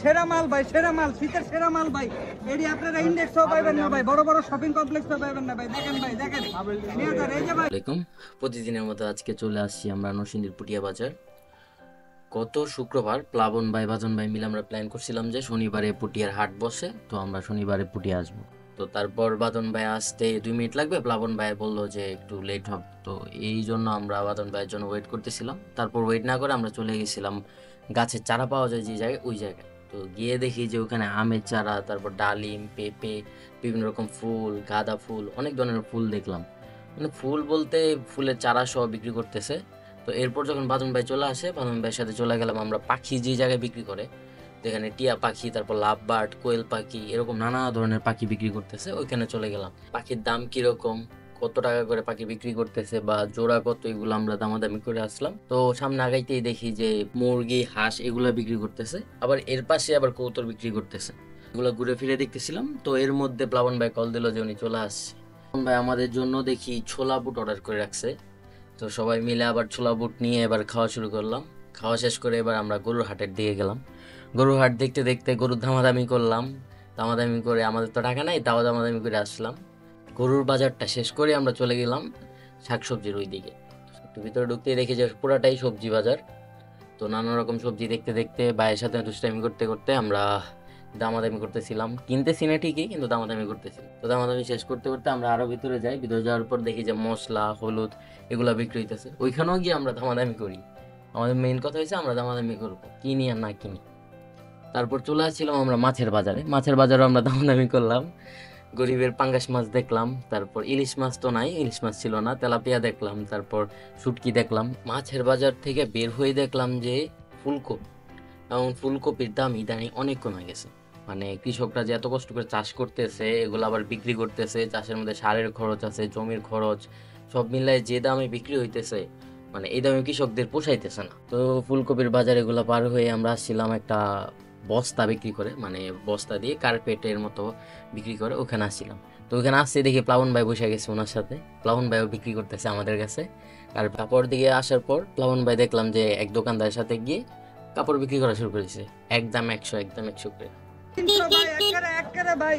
সেরা মাল ভাই, সেরা মাল, শীতের সেরা মাল ভাই। এডি আপনারা ইন্ডেক্সও পাবেন না ভাই, বড় বড় শপিং কমপ্লেক্সও পাবেন না ভাই। দেখেন ভাই, দেখেন নিয়ে যান, এই যে ভাই। আসসালামাইকুম। প্রতিদিনের মতো আজকে চলে আসছি আমরা নরসিংদীর পুটিয়া বাজার। গত শুক্রবার প্লাবন ভাই বাজন ভাই মিলে আমরা প্ল্যান করছিলাম যে শনিবারে পুটিয়ার হাট বসে, তো আমরা শনিবারে পুটিয়া আসবো। তো তারপর বাদন ভাই আসতে 2 মিনিট লাগবে, প্লাবন ভাই বললো যে একটু লেট হবে, তো এই জন্য আমরা বাদন ভাইয়ের জন্য ওয়েট করতেছিলাম। তারপর ওয়েট না করে আমরা চলে গেছিলাম গাছের চারা পাওয়া যায় যে জায়গায়, ওই জায়গায়। তো গিয়ে দেখি যে ওখানে আমের চারা, তারপর ডালিম, পেঁপে, বিভিন্ন রকম ফুল, গাঁদা ফুল, অনেক ধরনের ফুল দেখলাম। মানে ফুল বলতে ফুলের চারা সহ বিক্রি করতেছে। তো এরপর যখন বাদন ভাই চলে আসে, বাদন ভাইয়ের সাথে চলে গেলাম আমরা পাখি যে জায়গায় বিক্রি করে, যেখানে টিয়া পাখি, তারপর লাভ বার্ড, কোয়েল পাখি, এরকম নানা ধরনের পাখি বিক্রি করতেছে, ওইখানে চলে গেলাম। পাখির দাম কিরকম, কত টাকা করে পাখি বিক্রি করতেছে বা জোড়া কত, এগুলো আমরা দামাদামি করে আসলাম। তো সামনে আগাইতেই দেখি যে মুরগি, হাঁস এগুলো বিক্রি করতেছে, আবার এর পাশে আবার কবুতর বিক্রি করতেছে। এগুলো ঘুরে ফিরে দেখতেছিলাম। তো এর মধ্যে প্লাবন ভাই কল দিল যে উনি চলে আসছে। প্লাবন ভাই আমাদের জন্য দেখি ছোলা বুট অর্ডার করে রাখছে। তো সবাই মিলে আবার ছোলা বুট নিয়ে এবার খাওয়া শুরু করলাম। খাওয়া শেষ করে এবার আমরা গরুর হাটের দিকে গেলাম। গরুর হাট দেখতে দেখতে গরুর দামাদামি করলাম। দামাদামি করে, আমাদের তো টাকা নাই, তাও দামাদামি করে আসলাম। গরুর বাজারটা শেষ করে আমরা চলে গেলাম শাকসবজির ওই দিকে। একটু ভিতরে ঢুকতেই দেখি যে পুরাটাই সবজি বাজার। তো নানা রকম সবজি দেখতে দেখতে ভাইয়ের সাথে দুষ্টামি করতে করতে আমরা দামাদামি করতেছিলাম। কিনতেছি না ঠিকই, কিন্তু দামাদামি করতেছি। তো দামাদামি শেষ করতে করতে আমরা আরো ভিতরে যাই। ভিতরে যাওয়ার পর দেখি যে মশলা, হলুদ এগুলা বিক্রি হইতেছে। ওইখানেও গিয়ে আমরা দামাদামি করি। আমাদের মেইন কথা হয়েছে আমরা দামাদামি করবো, কিনি আর না কিনি। তারপর চলে আসছিলাম আমরা মাছের বাজারে। মাছের বাজারও আমরা দামাদামি করলাম। গরিবের পাঙ্গাস মাছ দেখলাম, তারপর ইলিশ মাছ তো নাই, ইলিশ মাছ ছিল না, তেলাপিয়া দেখলাম, তারপর শুটকি দেখলাম। মাছের বাজার থেকে বের হয়ে দেখলাম যে ফুলকপি, এবং ফুলকপির দাম ইদানিং অনেক কমে গেছে। মানে কৃষকরা যে এত কষ্ট করে চাষ করতেছে, এগুলো আবার বিক্রি করতেছে, চাষের মধ্যে সারের খরচ আছে, জমির খরচ, সব মিলায় যে দামে বিক্রি হইতেছে, মানে এই দামে কৃষকদের পোষাইতেছে না। তো ফুলকপির বাজার এগুলো পার হয়ে আমরা আসছিলাম একটা বস্তা বিক্রি করে, মানে বস্তা দিয়ে কার্পেটের মতো বিক্রি করে, ওখানে আসছিলাম। তো ওখানে আসছে দেখি প্লাবন ভাই বসে গেছে ওনার সাথে। প্লাবন ভাইও বিক্রি করতেছে আমাদের কাছে। আর কাপড় দিকে আসার পর প্লাবন ভাই দেখলাম যে এক দোকানদারের সাথে গিয়ে কাপড় বিক্রি করা শুরু করেছে, একদম 100, একদম 100 করে। 300 ভাই, একবারে ভাই।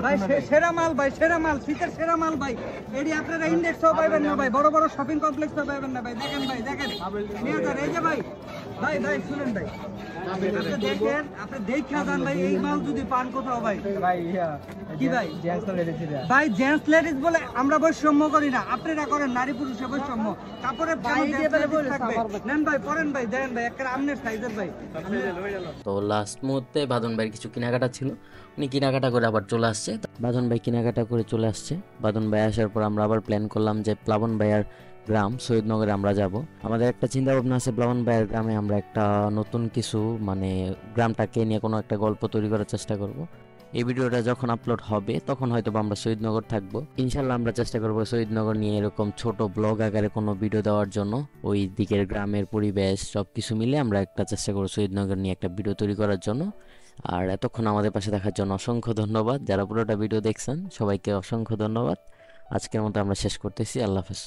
ভাই সেরা মাল ভাই, সেরা মাল, শীতের সেরা মাল ভাই। এডি আপনারা ইন্ডেক্সও পাবেন না ভাই, বড় বড় শপিং কমপ্লেক্সও পাবেন না ভাই। দেখেন ভাই, দেখেন নিয়ে যান, এই যে ভাই। ভাই ভাই শুনেন ভাই, আপনি দেখেন, আপনি দেখা যান ভাই, এই মাল যদি পান কোথাও ভাই। কি ভাই, ভাই জেন্টস লেডিস বলে আমরা বৈষম্য করি না, আপনারা করেন নারী পুরুষে বৈষম্য। কাপড়ে নেন ভাই, পরেন ভাই, দেন ভাই, একটা আমনের সাইজের ভাই। তো লাস্ট মুহূর্তে বাদন ভাইয়ের কিছু কেনাকাটা ছিল, উনি কেনাকাটা করে আবার চলে আসছে। বাদন ভাই কেনাকাটা করে চলে আসছে। বাদন ভাই আসার পর আমরা আবার প্ল্যান করলাম যে প্লাবন ভাইয়ার গ্রাম সৈয়দনগরে আমরা যাব। আমাদের একটা চিন্তা ভাবনা আছে, প্লাবন ভাইয়ের গ্রামে আমরা একটা নতুন কিছু, মানে গ্রামটাকে নিয়ে কোনো একটা গল্প তৈরি করার চেষ্টা করব। এই ভিডিওটা যখন আপলোড হবে তখন হয়তো আমরা সৈয়দনগর থাকবো। ইনশাল্লাহ আমরা চেষ্টা করবো সৈয়দনগর নিয়ে এরকম ছোট ব্লগ আকারে কোনো ভিডিও দেওয়ার জন্য। ওই দিকের গ্রামের পরিবেশ সবকিছু মিলে আমরা একটা চেষ্টা করবো সৈয়দনগর নিয়ে একটা ভিডিও তৈরি করার জন্য। আর এতক্ষণ আমাদের পাশে দেখার জন্য অসংখ্য ধন্যবাদ। যারা পুরোটা ভিডিও দেখছেন সবাইকে অসংখ্য ধন্যবাদ। আজকের মতো আমরা শেষ করতেছি। আল্লাহ হাফেজ।